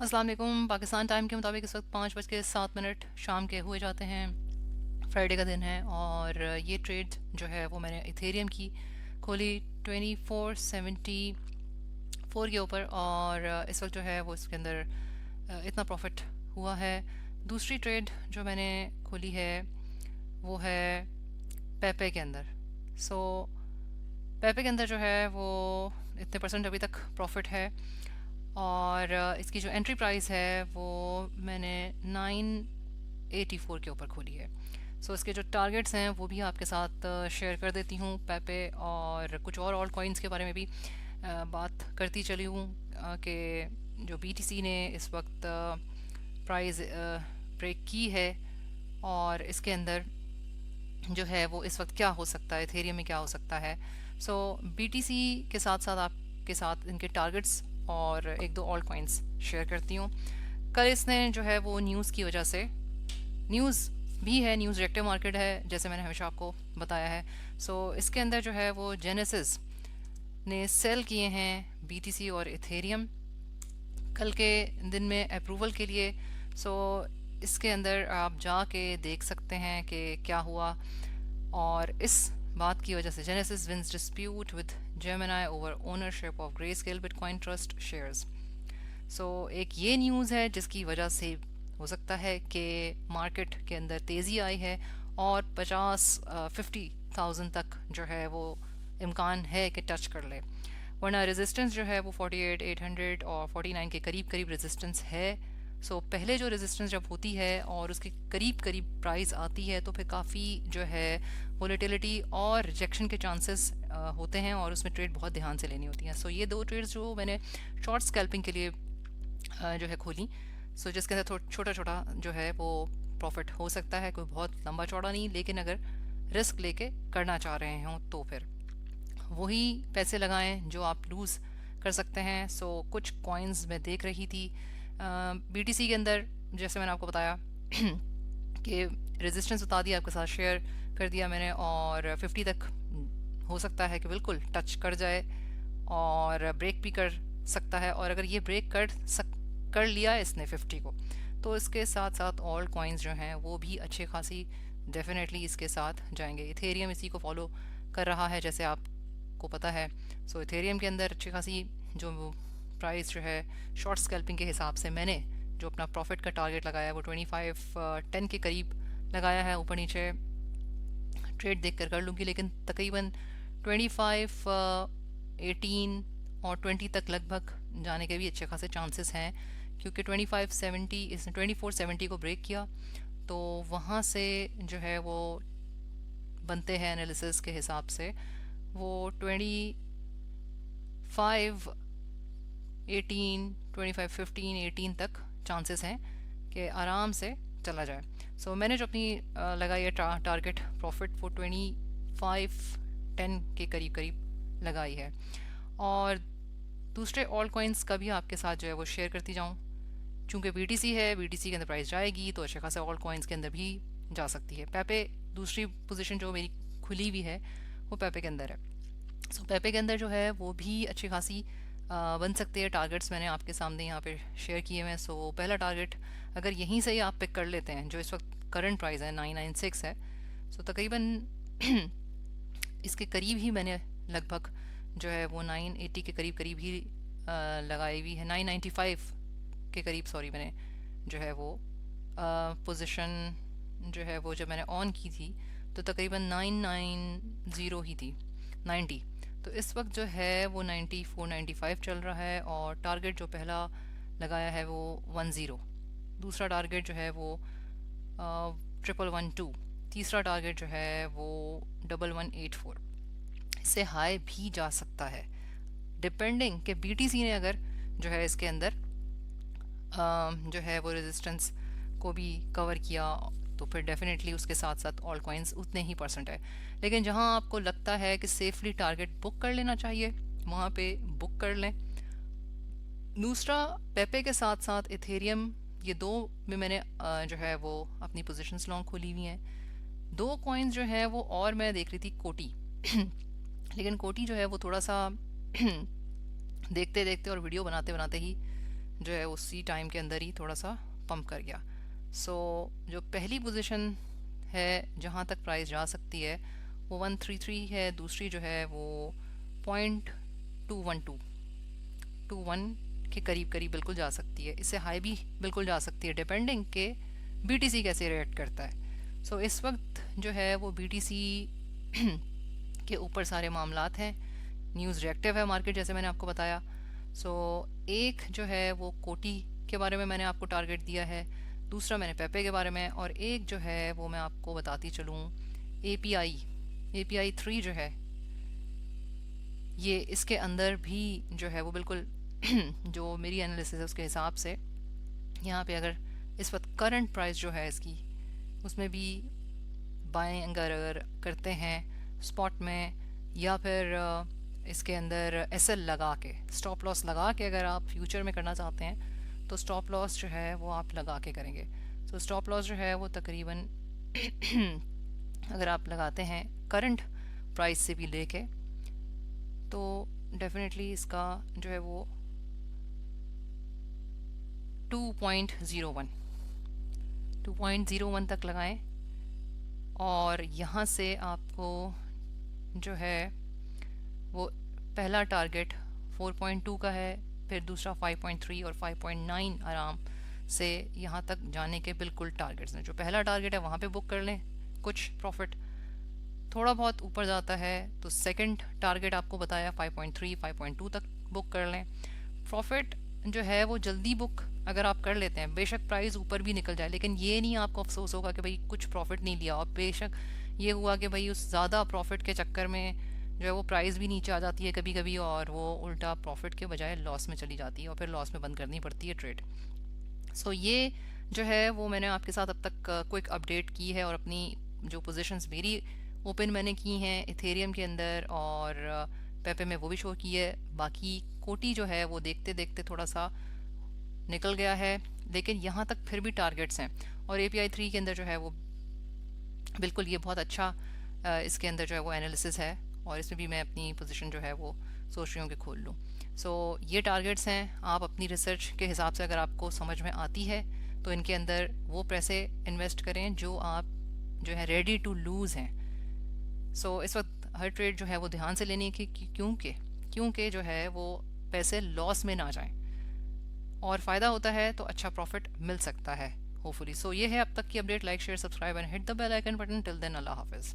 अस्सलाम वालेकुम। पाकिस्तान टाइम के मुताबिक इस वक्त 5:07 शाम के हुए जाते हैं। फ्राइडे का दिन है और ये ट्रेड जो है वो मैंने इथेरियम की खोली 2474 के ऊपर और इस वक्त जो है वो इसके अंदर इतना प्रॉफिट हुआ है। दूसरी ट्रेड जो मैंने खोली है वो है पेपे के अंदर। सो पेपे के अंदर जो है वो इतने परसेंट अभी तक प्रॉफिट है और इसकी जो एंट्री प्राइस है वो मैंने 984 के ऊपर खोली है। सो इसके जो टारगेट्स हैं वो भी आपके साथ शेयर कर देती हूँ पेपे और कुछ और ऑल्ट कॉइन्स के बारे में भी बात करती चली हूँ कि जो बीटीसी ने इस वक्त प्राइस ब्रेक की है और इसके अंदर जो है वो इस वक्त क्या हो सकता है, इथेरियम में क्या हो सकता है। सो बीटीसी के साथ साथ आपके साथ इनके टारगेट्स और एक दो ऑल्ट कॉइन्स शेयर करती हूँ। कल इसने जो है वो न्यूज़ की वजह से, न्यूज़ भी है, न्यूज़ रिएक्टिव मार्केट है जैसे मैंने हमेशा आपको बताया है। सो इसके अंदर जो है वो जेनेसिस ने सेल किए हैं बीटीसी और इथेरियम कल के दिन में अप्रूवल के लिए। सो इसके अंदर आप जाके देख सकते हैं कि क्या हुआ और इस बात की वजह से Genesis wins dispute with Gemini over ownership of Grayscale Bitcoin Trust shares. So एक ये न्यूज़ है जिसकी वजह से हो सकता है कि मार्केट के अंदर तेज़ी आई है और 50,000 तक जो है वो इम्कान है कि टच कर ले, वरना रेजिस्टेंस जो है वो 48,800 और 49 के करीब करीब रेजिस्टेंस है। सो पहले जो रेजिस्टेंस जब होती है और उसके करीब करीब प्राइस आती है तो फिर काफ़ी जो है वोलेटिलिटी और रिजेक्शन के चांसेस होते हैं और उसमें ट्रेड बहुत ध्यान से लेनी होती हैं। सो ये दो ट्रेड्स जो मैंने शॉर्ट स्कैल्पिंग के लिए जो है खोली, सो जिसके अंदर छोटा छोटा जो है वो प्रॉफिट हो सकता है, कोई बहुत लंबा चौड़ा नहीं, लेकिन अगर रिस्क लेके करना चाह रहे हों तो फिर वही पैसे लगाएं जो आप लूज़ कर सकते हैं। सो कुछ कॉइन्स मैं देख रही थी बीटीसी के अंदर, जैसे मैंने आपको बताया कि रेजिस्टेंस बता दिया, आपके साथ शेयर कर दिया मैंने, और 50 तक हो सकता है कि बिल्कुल टच कर जाए और ब्रेक भी कर सकता है। और अगर ये ब्रेक कर लिया इसने 50 को, तो इसके साथ साथ ऑल कॉइन्स जो हैं वो भी अच्छे खासी डेफिनेटली इसके साथ जाएंगे। इथेरियम इसी को फॉलो कर रहा है जैसे आपको पता है। सो इथेरियम के अंदर अच्छी खासी जो प्राइस जो है शॉर्ट स्कैल्पिंग के हिसाब से मैंने जो अपना प्रॉफिट का टारगेट लगाया है वो 25-10 के करीब लगाया है। ऊपर नीचे ट्रेड देख कर लूँगी, लेकिन तकरीबन 25-18 और 20 तक लगभग जाने के भी अच्छे खासे चांसेस हैं, क्योंकि 2570 इसने 2470 को ब्रेक किया तो वहाँ से जो है वो बनते हैं एनालिसिस के हिसाब से वो 25-18 तक चांसेस हैं कि आराम से चला जाए। सो मैंने जो अपनी लगाई है टारगेट प्रॉफिट वो 25-10 के करीब करीब लगाई है। और दूसरे ऑल कॉइन्स का भी आपके साथ जो है वो शेयर करती जाऊँ। चूँकि बीटीसी है, बीटीसी के अंदर प्राइस जाएगी तो अच्छे खासे ऑल कॉइन्स के अंदर भी जा सकती है। पेपे दूसरी पोजीशन जो मेरी खुली हुई है वो पेपे के अंदर है। सो पेपे के अंदर जो है वो भी अच्छी खासी बन सकते हैं। टारगेट्स मैंने आपके सामने यहाँ पे शेयर किए हुए हैं। सो पहला टारगेट अगर यहीं से ही आप पिक कर लेते हैं, जो इस वक्त करंट प्राइस है 996 है, सो तकरीबन इसके करीब ही मैंने लगभग जो है वो 980 के करीब करीब ही लगाई हुई है। 995 के करीब सॉरी मैंने जो है वो पोजीशन जो है वो जब मैंने ऑन की थी तो तकरीबन 990 ही थी, 90। तो इस वक्त जो है वो 94-95 चल रहा है और टारगेट जो पहला लगाया है वो 10, दूसरा टारगेट जो है वो 1112, तीसरा टारगेट जो है वो 1184। इससे हाई भी जा सकता है डिपेंडिंग कि बीटीसी ने अगर जो है इसके अंदर जो है वो रेजिस्टेंस को भी कवर किया तो फिर डेफिनेटली उसके साथ साथ ऑल कॉइन्स उतने ही परसेंट है। लेकिन जहां आपको लगता है कि सेफली टारगेट बुक कर लेना चाहिए वहां पे बुक कर लें। दूसरा पेपे के साथ साथ इथेरियम, ये दो में मैंने जो है वो अपनी पोजीशंस लॉन्ग खोली हुई हैं। दो कॉइन्स जो है वो और मैं देख रही थी कोटी लेकिन कोटी जो है वो थोड़ा सा देखते देखते और वीडियो बनाते बनाते ही जो है उसी टाइम के अंदर ही थोड़ा सा पंप कर गया। सो जो पहली पोजीशन है जहाँ तक प्राइस जा सकती है वो 133 है, दूसरी जो है वो 0.212 के करीब करीब बिल्कुल जा सकती है, इससे हाई भी बिल्कुल जा सकती है डिपेंडिंग के बीटीसी कैसे रिएक्ट करता है। सो इस वक्त जो है वो बीटीसी के ऊपर सारे मामलात हैं, न्यूज़ रिएक्टिव है मार्केट जैसे मैंने आपको बताया। सो एक जो है वो कोटी के बारे में मैंने आपको टारगेट दिया है, दूसरा मैंने पेपे के बारे में, और एक जो है वो मैं आपको बताती चलूँ एपीआई 3 जो है ये इसके अंदर भी जो है वो बिल्कुल जो मेरी एनालिसिस है उसके हिसाब से यहाँ पे अगर इस वक्त करंट प्राइस जो है इसकी उसमें भी बाइंग अगर करते हैं स्पॉट में या फिर इसके अंदर एसएल लगा के स्टॉप लॉस लगा के अगर आप फ्यूचर में करना चाहते हैं तो स्टॉप लॉस जो है वो आप लगा के करेंगे। तो स्टॉप लॉस जो है वो तकरीबन अगर आप लगाते हैं करंट प्राइस से भी लेके तो डेफिनेटली इसका जो है वो 2.01 तक लगाएं, और यहाँ से आपको जो है वो पहला टारगेट 4.2 का है, फिर दूसरा 5.3 और 5.9 आराम से यहाँ तक जाने के बिल्कुल टारगेट्स हैं। जो पहला टारगेट है वहाँ पे बुक कर लें कुछ प्रॉफिट, थोड़ा बहुत ऊपर जाता है तो सेकंड टारगेट आपको बताया 5.3 5.2 तक बुक कर लें। प्रॉफिट जो है वो जल्दी बुक अगर आप कर लेते हैं, बेशक प्राइस ऊपर भी निकल जाए लेकिन ये नहीं आपको अफसोस होगा कि भाई कुछ प्रॉफिट नहीं लिया, और बेशक ये हुआ कि भाई उस ज़्यादा प्रॉफिट के चक्कर में जो है वो प्राइस भी नीचे आ जाती है कभी कभी, और वो उल्टा प्रॉफिट के बजाय लॉस में चली जाती है और फिर लॉस में बंद करनी पड़ती है ट्रेड। सो ये जो है वो मैंने आपके साथ अब तक क्विक अपडेट की है, और अपनी जो पोजीशंस मेरी ओपन मैंने की हैं इथेरियम के अंदर और पेपे में वो भी शो की है। बाकी कोटी जो है वो देखते देखते थोड़ा सा निकल गया है, लेकिन यहाँ तक फिर भी टारगेट्स हैं, और एपीआई 3 के अंदर जो है वो बिल्कुल ये बहुत अच्छा इसके अंदर जो है वो एनालिसिस है, और इसमें भी मैं अपनी पोजीशन जो है वो सोच रही हूँ कि खोल लूँ। सो ये टारगेट्स हैं, आप अपनी रिसर्च के हिसाब से अगर आपको समझ में आती है तो इनके अंदर वो पैसे इन्वेस्ट करें जो आप जो है रेडी टू लूज़ हैं। सो इस वक्त हर ट्रेड जो है वो ध्यान से लेनी है कि क्योंकि जो है वो पैसे लॉस में ना जाएं, और फ़ायदा होता है तो अच्छा प्रॉफिट मिल सकता है होपफुली। सो ये है अब तक की update. Like share subscribe and hit the bell icon button. Till then अल्लाह हाफिज़।